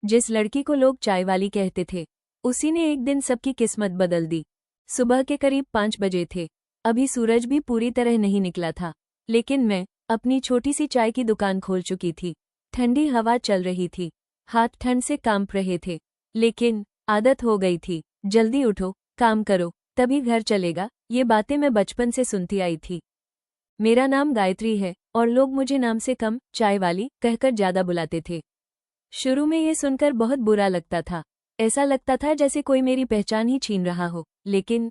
जिस लड़की को लोग चाय वाली कहते थे, उसी ने एक दिन सबकी किस्मत बदल दी। सुबह के करीब 5 बजे थे। अभी सूरज भी पूरी तरह नहीं निकला था, लेकिन मैं अपनी छोटी सी चाय की दुकान खोल चुकी थी। ठंडी हवा चल रही थी, हाथ ठंड से कांप रहे थे, लेकिन आदत हो गई थी। जल्दी उठो, काम करो, तभी घर चलेगा, ये बातें मैं बचपन से सुनती आई थी। मेरा नाम गायत्री है और लोग मुझे नाम से कम चाय वाली कहकर ज्यादा बुलाते थे। शुरू में ये सुनकर बहुत बुरा लगता था। ऐसा लगता था जैसे कोई मेरी पहचान ही छीन रहा हो, लेकिन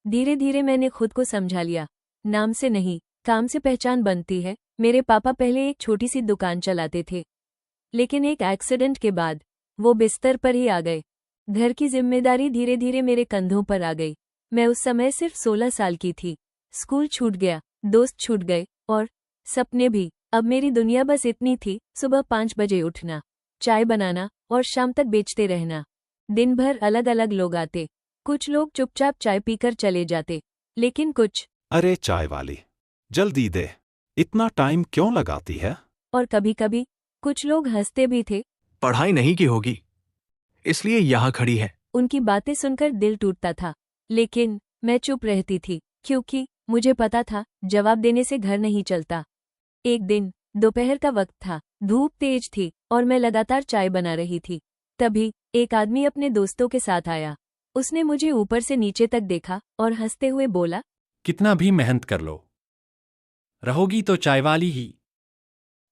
धीरे धीरे मैंने खुद को समझा लिया। नाम से नहीं, काम से पहचान बनती है। मेरे पापा पहले एक छोटी सी दुकान चलाते थे, लेकिन एक एक्सीडेंट के बाद वो बिस्तर पर ही आ गए। घर की जिम्मेदारी धीरे धीरे मेरे कंधों पर आ गई। मैं उस समय सिर्फ 16 साल की थी। स्कूल छूट गया, दोस्त छूट गए और सपने भी। अब मेरी दुनिया बस इतनी थी, सुबह 5 बजे उठना, चाय बनाना और शाम तक बेचते रहना। दिन भर अलग अलग लोग आते। कुछ लोग चुपचाप चाय पीकर चले जाते, लेकिन कुछ अरे चाय वाली, जल्दी दे, इतना टाइम क्यों लगाती है? और कभी कभी कुछ लोग हंसते भी थे। पढ़ाई नहीं की होगी, इसलिए यहाँ खड़ी है। उनकी बातें सुनकर दिल टूटता था, लेकिन मैं चुप रहती थी, क्योंकि मुझे पता था जवाब देने से घर नहीं चलता। एक दिन दोपहर का वक्त था, धूप तेज थी और मैं लगातार चाय बना रही थी। तभी एक आदमी अपने दोस्तों के साथ आया। उसने मुझे ऊपर से नीचे तक देखा और हंसते हुए बोला, कितना भी मेहनत कर लो, रहोगी तो चाय वाली ही।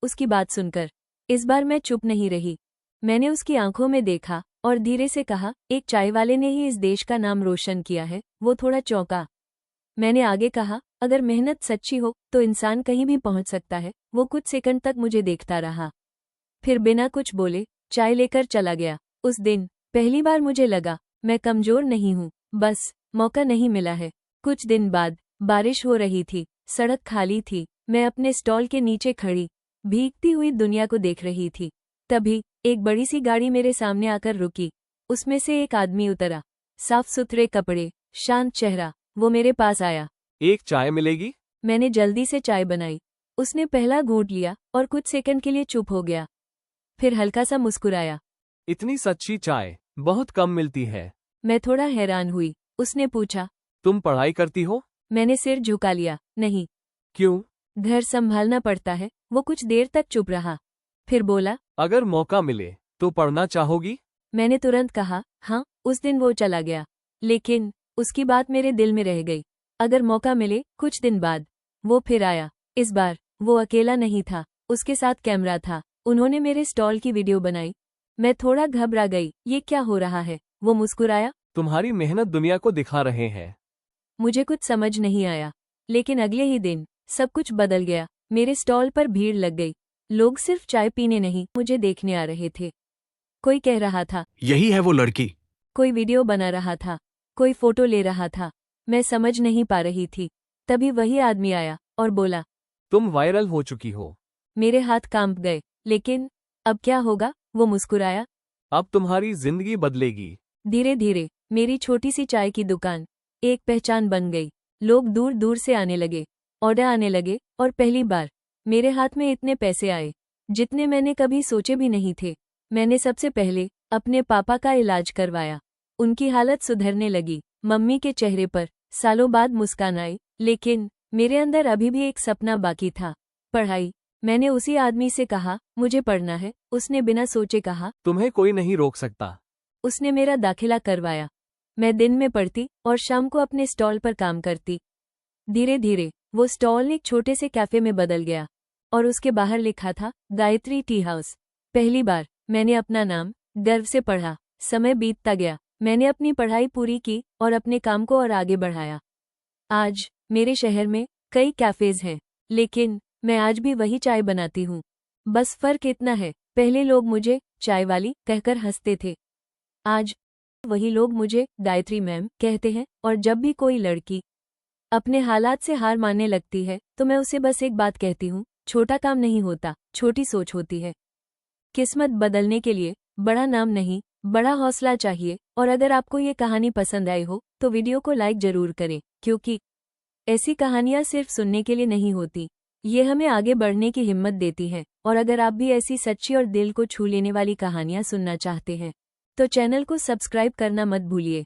उसकी बात सुनकर इस बार मैं चुप नहीं रही। मैंने उसकी आंखों में देखा और धीरे से कहा, एक चाय वाले ने ही इस देश का नाम रोशन किया है। वो थोड़ा चौंका। मैंने आगे कहा, अगर मेहनत सच्ची हो तो इंसान कहीं भी पहुंच सकता है। वो कुछ सेकंड तक मुझे देखता रहा, फिर बिना कुछ बोले चाय लेकर चला गया। उस दिन पहली बार मुझे लगा मैं कमजोर नहीं हूँ, बस मौका नहीं मिला है। कुछ दिन बाद बारिश हो रही थी, सड़क खाली थी। मैं अपने स्टॉल के नीचे खड़ी भीगती हुई दुनिया को देख रही थी। तभी एक बड़ी सी गाड़ी मेरे सामने आकर रुकी। उसमें से एक आदमी उतरा, साफ सुथरे कपड़े, शांत चेहरा। वो मेरे पास आया। एक चाय मिलेगी? मैंने जल्दी से चाय बनाई। उसने पहला घूंट लिया और कुछ सेकंड के लिए चुप हो गया, फिर हल्का सा मुस्कुराया। इतनी सच्ची चाय बहुत कम मिलती है। मैं थोड़ा हैरान हुई। उसने पूछा, तुम पढ़ाई करती हो? मैंने सिर झुका लिया। नहीं। क्यों? घर संभालना पड़ता है। वो कुछ देर तक चुप रहा, फिर बोला, अगर मौका मिले तो पढ़ना चाहोगी? मैंने तुरंत कहा, हाँ। उस दिन वो चला गया, लेकिन उसकी बात मेरे दिल में रह गई। अगर मौका मिले। कुछ दिन बाद वो फिर आया। इस बार वो अकेला नहीं था, उसके साथ कैमरा था। उन्होंने मेरे स्टॉल की वीडियो बनाई। मैं थोड़ा घबरा गई, ये क्या हो रहा है? वो मुस्कुराया। तुम्हारी मेहनत दुनिया को दिखा रहे हैं। मुझे कुछ समझ नहीं आया, लेकिन अगले ही दिन सब कुछ बदल गया। मेरे स्टॉल पर भीड़ लग गई। लोग सिर्फ चाय पीने नहीं, मुझे देखने आ रहे थे। कोई कह रहा था, यही है वो लड़की। कोई वीडियो बना रहा था, कोई फोटो ले रहा था। मैं समझ नहीं पा रही थी। तभी वही आदमी आया और बोला, तुम वायरल हो चुकी हो। मेरे हाथ कांप गए। लेकिन अब क्या होगा? वो मुस्कुराया। अब तुम्हारी जिंदगी बदलेगी। धीरे धीरे मेरी छोटी सी चाय की दुकान एक पहचान बन गई। लोग दूर दूर से आने लगे, ऑर्डर आने लगे और पहली बार मेरे हाथ में इतने पैसे आए जितने मैंने कभी सोचे भी नहीं थे। मैंने सबसे पहले अपने पापा का इलाज करवाया। उनकी हालत सुधरने लगी। मम्मी के चेहरे पर सालों बाद मुस्कान आई। लेकिन मेरे अंदर अभी भी एक सपना बाकी था, पढ़ाई। मैंने उसी आदमी से कहा, मुझे पढ़ना है। उसने बिना सोचे कहा, तुम्हें कोई नहीं रोक सकता। उसने मेरा दाखिला करवाया। मैं दिन में पढ़ती और शाम को अपने स्टॉल पर काम करती। धीरे धीरे वो स्टॉल एक छोटे से कैफे में बदल गया और उसके बाहर लिखा था, गायत्री टी हाउस। पहली बार मैंने अपना नाम गर्व से पढ़ा। समय बीतता गया, मैंने अपनी पढ़ाई पूरी की और अपने काम को और आगे बढ़ाया। आज मेरे शहर में कई कैफेज हैं, लेकिन मैं आज भी वही चाय बनाती हूँ। बस फर्क इतना है, पहले लोग मुझे चाय वाली कहकर हंसते थे, आज वही लोग मुझे गायत्री मैम कहते हैं। और जब भी कोई लड़की अपने हालात से हार मानने लगती है तो मैं उसे बस एक बात कहती हूँ, छोटा काम नहीं होता, छोटी सोच होती है। किस्मत बदलने के लिए बड़ा नाम नहीं, बड़ा हौसला चाहिए। और अगर आपको ये कहानी पसंद आई हो तो वीडियो को लाइक जरूर करें, क्योंकि ऐसी कहानियां सिर्फ सुनने के लिए नहीं होती, ये हमें आगे बढ़ने की हिम्मत देती है। और अगर आप भी ऐसी सच्ची और दिल को छू लेने वाली कहानियां सुनना चाहते हैं तो चैनल को सब्सक्राइब करना मत भूलिए।